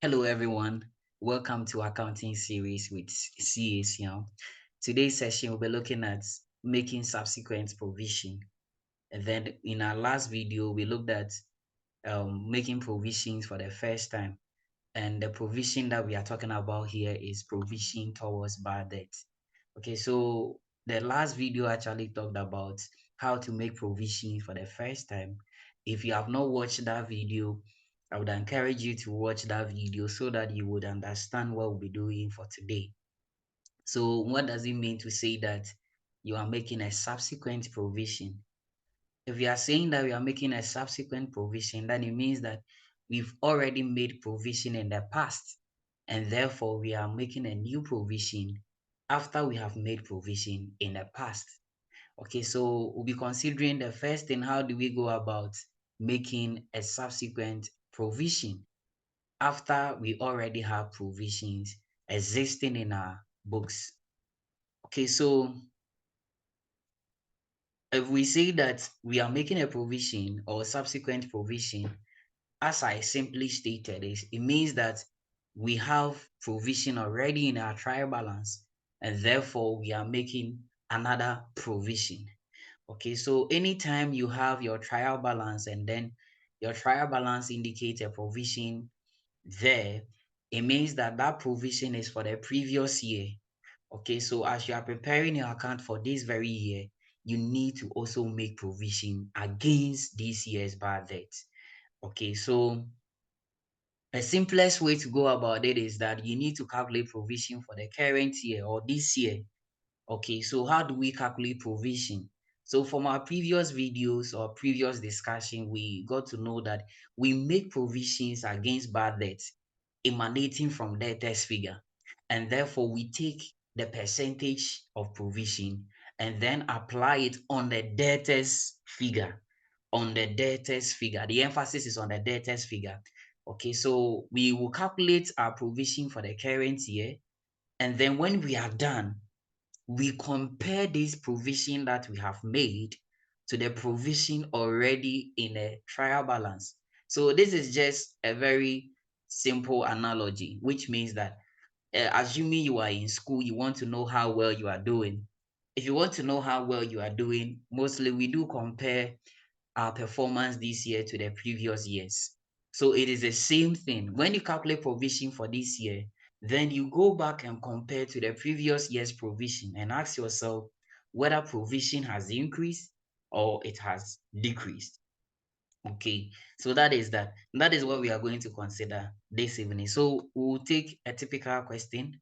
Hello, everyone. Welcome to Accounting Series with CAC. Today's session, we'll be looking at making subsequent provision. And then in our last video, we looked at making provisions for the first time. And the provision that we are talking about here is provision towards bad debt. Okay, so the last video actually talked about how to make provision for the first time. If you have not watched that video, I would encourage you to watch that video so that you would understand what we'll be doing for today. So what does it mean to say that you are making a subsequent provision? If you are saying that we are making a subsequent provision, then it means that we've already made provision in the past, and therefore we are making a new provision after we have made provision in the past. Okay, so we'll be considering the first thing, how do we go about making a subsequent provision after we already have provisions existing in our books. Okay, so if we say that we are making a provision or subsequent provision, as I simply stated, it means that we have provision already in our trial balance, and therefore we are making another provision. Okay, so anytime you have your trial balance and then your trial balance indicates a provision there, it means that that provision is for the previous year. Okay, so as you are preparing your account for this very year, you need to also make provision against this year's bad debt. Okay, so the simplest way to go about it is that you need to calculate provision for the current year or this year. Okay, so how do we calculate provision? So from our previous videos or previous discussion, we got to know that we make provisions against bad debts emanating from debtors figure. And therefore, we take the percentage of provision and then apply it on the debtors figure. On the debtors figure. The emphasis is on the debtors figure. Okay, so we will calculate our provision for the current year. And then when we are done, we compare this provision that we have made to the provision already in a trial balance. So this is just a very simple analogy, which means that assuming you are in school, you want to know how well you are doing. If you want to know how well you are doing, mostly we do compare our performance this year to the previous years. So it is the same thing. When you calculate provision for this year, then you go back and compare to the previous year's provision and ask yourself whether provision has increased or it has decreased. Okay, so that is that. That is what we are going to consider this evening. So we'll take a typical question.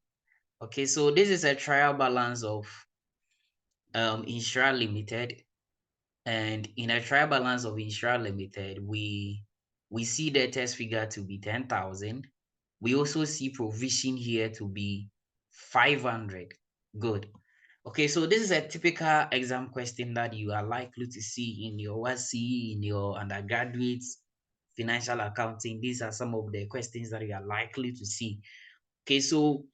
Okay, so this is a trial balance of Insura Limited. And in a trial balance of Insura Limited, we see the test figure to be 10,000. We also see provision here to be 500. Good. Okay, so this is a typical exam question that you are likely to see in your WASSCE, in your undergraduate financial accounting. These are some of the questions that you are likely to see. Okay, so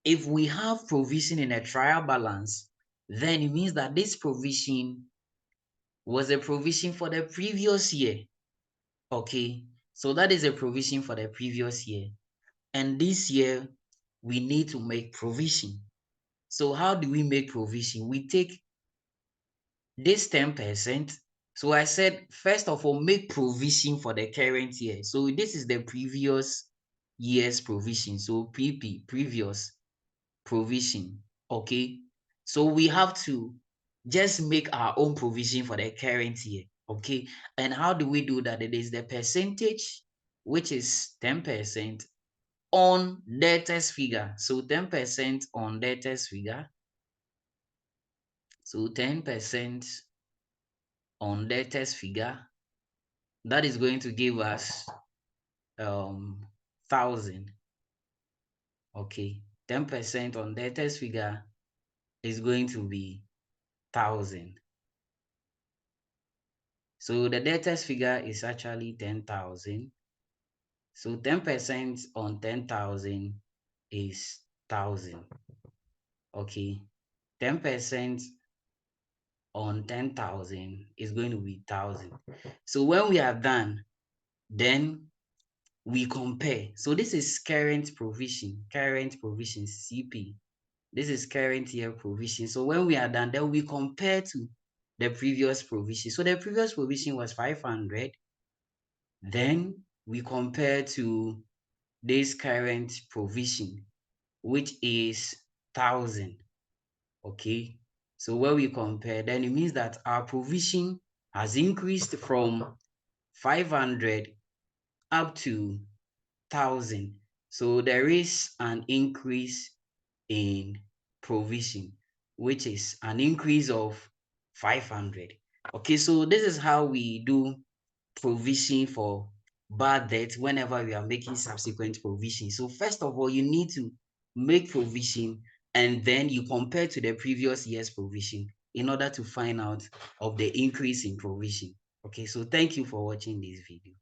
if we have provision in a trial balance, then it means that this provision was a provision for the previous year. Okay, so that is a provision for the previous year. And this year, we need to make provision. So how do we make provision? We take this 10%. So I said, first of all, make provision for the current year. So this is the previous year's provision. So PP, previous provision. Okay, so we have to just make our own provision for the current year. Okay, and how do we do that? It is the percentage, which is 10% on debtors figure. So 10% on debtors figure. So 10% on debtors figure. That is going to give us 1,000. Okay, 10% on debtors figure is going to be 1,000. So the debtors figure is actually 10,000. So 10% on 10,000 is 1,000. Okay, 10% on 10,000 is going to be 1,000. So when we are done, then we compare. So this is current provision, CP. This is current year provision. So when we are done, then we compare to the previous provision. So the previous provision was 500. Then we compare to this current provision, which is 1,000. Okay. So when we compare, then it means that our provision has increased from 500 up to 1,000. So there is an increase in provision, which is an increase of 500. Okay, so this is how we do provision for bad debt whenever we are making subsequent provision. So first of all, you need to make provision and then you compare to the previous year's provision in order to find out of the increase in provision. Okay, so thank you for watching this video.